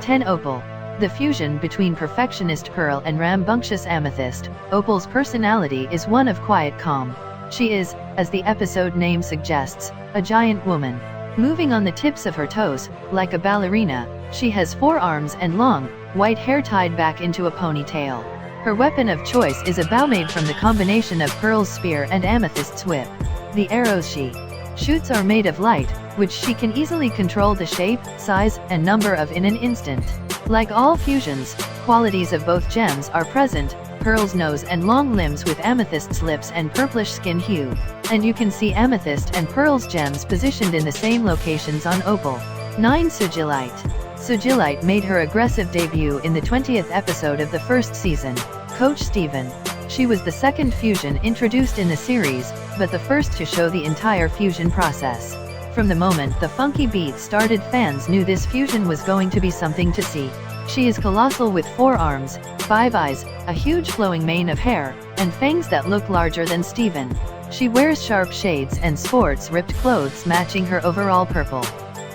10 Opal. The fusion between perfectionist Pearl and rambunctious Amethyst, Opal's personality is one of quiet calm. She is, as the episode name suggests, a giant woman. Moving on the tips of her toes, like a ballerina, she has 4 arms and long, white hair tied back into a ponytail. Her weapon of choice is a bow made from the combination of Pearl's spear and Amethyst's whip. The arrows she shoots are made of light, which she can easily control the shape, size, and number of in an instant. Like all fusions, qualities of both gems are present, Pearl's nose and long limbs with Amethyst's lips and purplish skin hue. And you can see Amethyst and Pearl's gems positioned in the same locations on Opal. 9 Sugilite. Sugilite made her aggressive debut in the 20th episode of the first season. Coach Steven. She was the second fusion introduced in the series, but the first to show the entire fusion process. From the moment the funky beat started, fans knew this fusion was going to be something to see. She is colossal with 4 arms, 5 eyes, a huge flowing mane of hair, and fangs that look larger than Steven. She wears sharp shades and sports ripped clothes matching her overall purple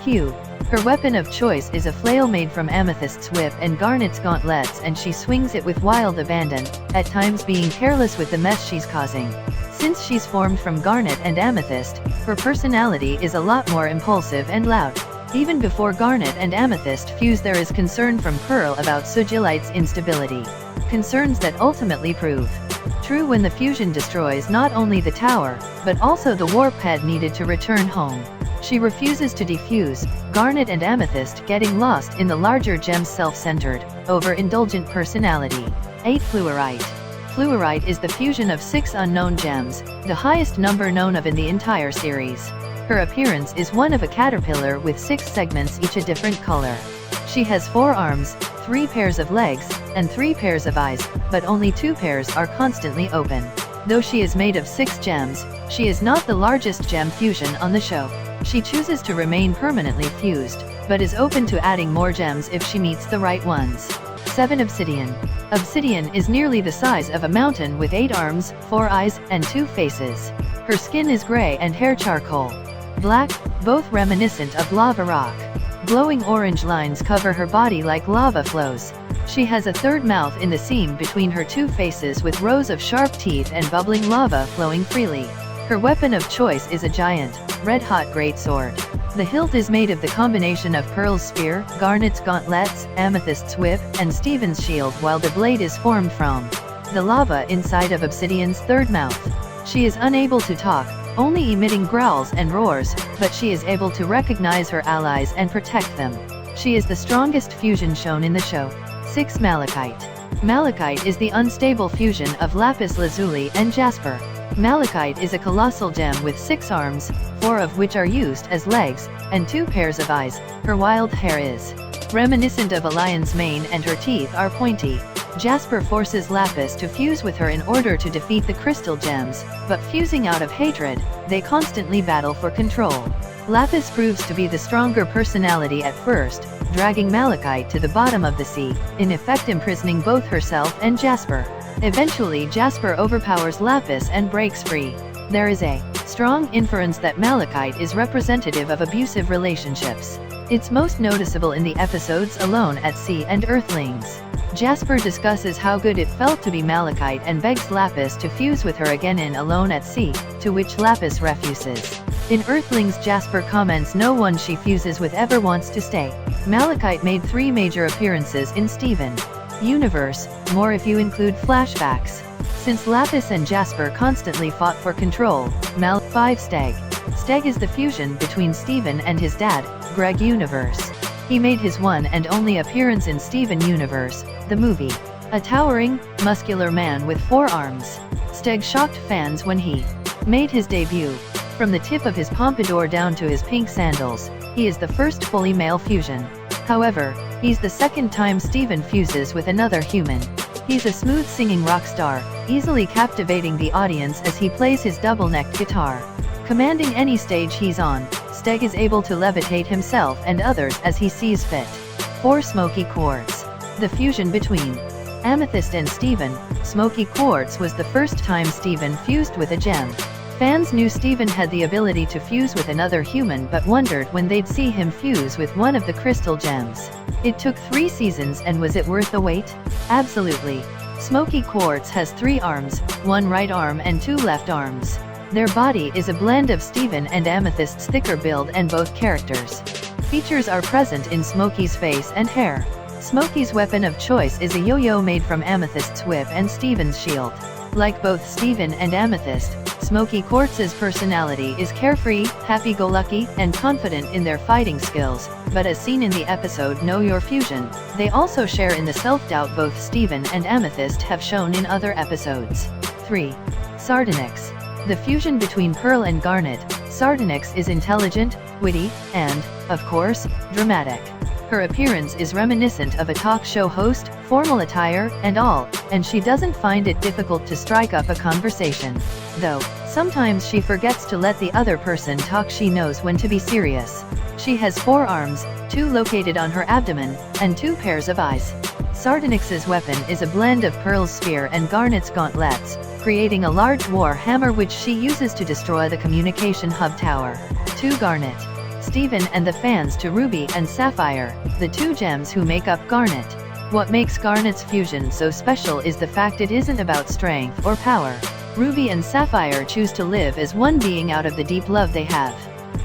hue. Her weapon of choice is a flail made from Amethyst's whip and Garnet's gauntlets, and she swings it with wild abandon, at times being careless with the mess she's causing. Since she's formed from Garnet and Amethyst, her personality is a lot more impulsive and loud. Even before Garnet and Amethyst fuse, there is concern from Pearl about Sugilite's instability. Concerns that ultimately prove true when the fusion destroys not only the tower, but also the warp head needed to return home. She refuses to defuse, Garnet and Amethyst getting lost in the larger gem's self-centered, overindulgent personality. 8 Fluorite. Fluorite is the fusion of 6 unknown gems, the highest number known of in the entire series. Her appearance is one of a caterpillar with 6 segments, each a different color. She has 4 arms, 3 pairs of legs, and 3 pairs of eyes, but only 2 pairs are constantly open. Though she is made of 6 gems, she is not the largest gem fusion on the show. She chooses to remain permanently fused, but is open to adding more gems if she meets the right ones. 7 Obsidian. Obsidian is nearly the size of a mountain with 8 arms, 4 eyes, and 2 faces. Her skin is gray and hair charcoal black, both reminiscent of lava rock. Glowing orange lines cover her body like lava flows. She has a third mouth in the seam between her 2 faces with rows of sharp teeth and bubbling lava flowing freely. Her weapon of choice is a giant, red-hot greatsword. The hilt is made of the combination of Pearl's spear, Garnet's gauntlets, Amethyst's whip, and Steven's shield, while the blade is formed from the lava inside of Obsidian's third mouth. She is unable to talk, only emitting growls and roars, but she is able to recognize her allies and protect them. She is the strongest fusion shown in the show. 6 Malachite. Malachite is the unstable fusion of Lapis Lazuli and Jasper. Malachite is a colossal gem with 6 arms, 4 of which are used as legs, and 2 pairs of eyes. Her wild hair is reminiscent of a lion's mane and her teeth are pointy. Jasper forces Lapis to fuse with her in order to defeat the crystal gems, but fusing out of hatred, they constantly battle for control. Lapis proves to be the stronger personality at first, dragging Malachite to the bottom of the sea, in effect imprisoning both herself and Jasper. Eventually Jasper overpowers Lapis and breaks free. There is a strong inference that Malachite is representative of abusive relationships. It's most noticeable in the episodes Alone at Sea and Earthlings. Jasper discusses how good it felt to be Malachite and begs Lapis to fuse with her again in Alone at Sea, to which Lapis refuses. In Earthlings, Jasper comments no one she fuses with ever wants to stay. Malachite made 3 major appearances in Steven Universe, more if you include flashbacks. Since Lapis and Jasper constantly fought for control. 5 Steg. Steg is the fusion between Steven and his dad, Greg Universe. He made his one and only appearance in Steven Universe, the movie. A towering, muscular man with 4 arms. Steg shocked fans when he made his debut. From the tip of his pompadour down to his pink sandals, he is the first fully male fusion. However, he's the second time Steven fuses with another human. He's a smooth singing rock star, easily captivating the audience as he plays his double-necked guitar. Commanding any stage he's on, Steg is able to levitate himself and others as he sees fit. 4 Smoky Quartz. The fusion between Amethyst and Steven, Smoky Quartz was the first time Steven fused with a gem. Fans knew Steven had the ability to fuse with another human but wondered when they'd see him fuse with one of the crystal gems. It took 3 seasons, and was it worth the wait? Absolutely. Smoky Quartz has 3 arms, 1 right arm and 2 left arms. Their body is a blend of Steven and Amethyst's thicker build and both characters. Features are present in Smoky's face and hair. Smoky's weapon of choice is a yo-yo made from Amethyst's whip and Steven's shield. Like both Steven and Amethyst, Smoky Quartz's personality is carefree, happy-go-lucky, and confident in their fighting skills, but as seen in the episode Know Your Fusion, they also share in the self-doubt both Steven and Amethyst have shown in other episodes. 3. Sardonyx. The fusion between Pearl and Garnet, Sardonyx is intelligent, witty, and, of course, dramatic. Her appearance is reminiscent of a talk show host, formal attire, and all, and she doesn't find it difficult to strike up a conversation. Though, sometimes she forgets to let the other person talk. She knows when to be serious. She has 4 arms, 2 located on her abdomen, and 2 pairs of eyes. Sardonyx's weapon is a blend of Pearl's spear and Garnet's gauntlets, creating a large war hammer which she uses to destroy the communication hub tower. 2 Garnet. Steven and the fans to Ruby and Sapphire, the 2 gems who make up Garnet. What makes Garnet's fusion so special is the fact it isn't about strength or power. Ruby and Sapphire choose to live as one being out of the deep love they have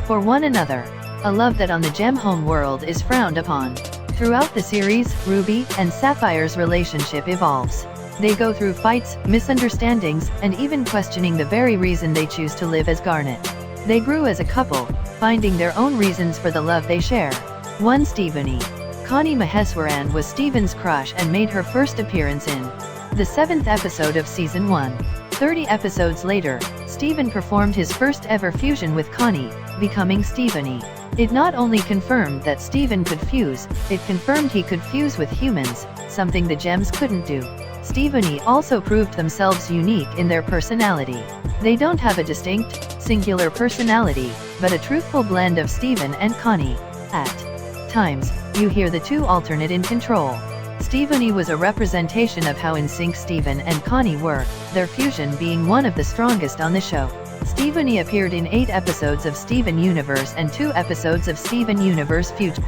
for one another, a love that on the gem home world is frowned upon. Throughout the series, Ruby and Sapphire's relationship evolves. They go through fights, misunderstandings, and even questioning the very reason they choose to live as Garnet. They grew as a couple, finding their own reasons for the love they share. 1 Stevenie. Connie Maheswaran was Steven's crush and made her first appearance in the 7th episode of Season 1. 30 episodes later, Steven performed his first ever fusion with Connie, becoming Stevenie. It not only confirmed that Steven could fuse, it confirmed he could fuse with humans, something the gems couldn't do. Stevenie also proved themselves unique in their personality. They don't have a distinct, singular personality, but a truthful blend of Steven and Connie. At times, you hear the 2 alternate in control. Stevenie was a representation of how in sync Steven and Connie were, their fusion being one of the strongest on the show. Stevenie appeared in 8 episodes of Steven Universe and 2 episodes of Steven Universe Future.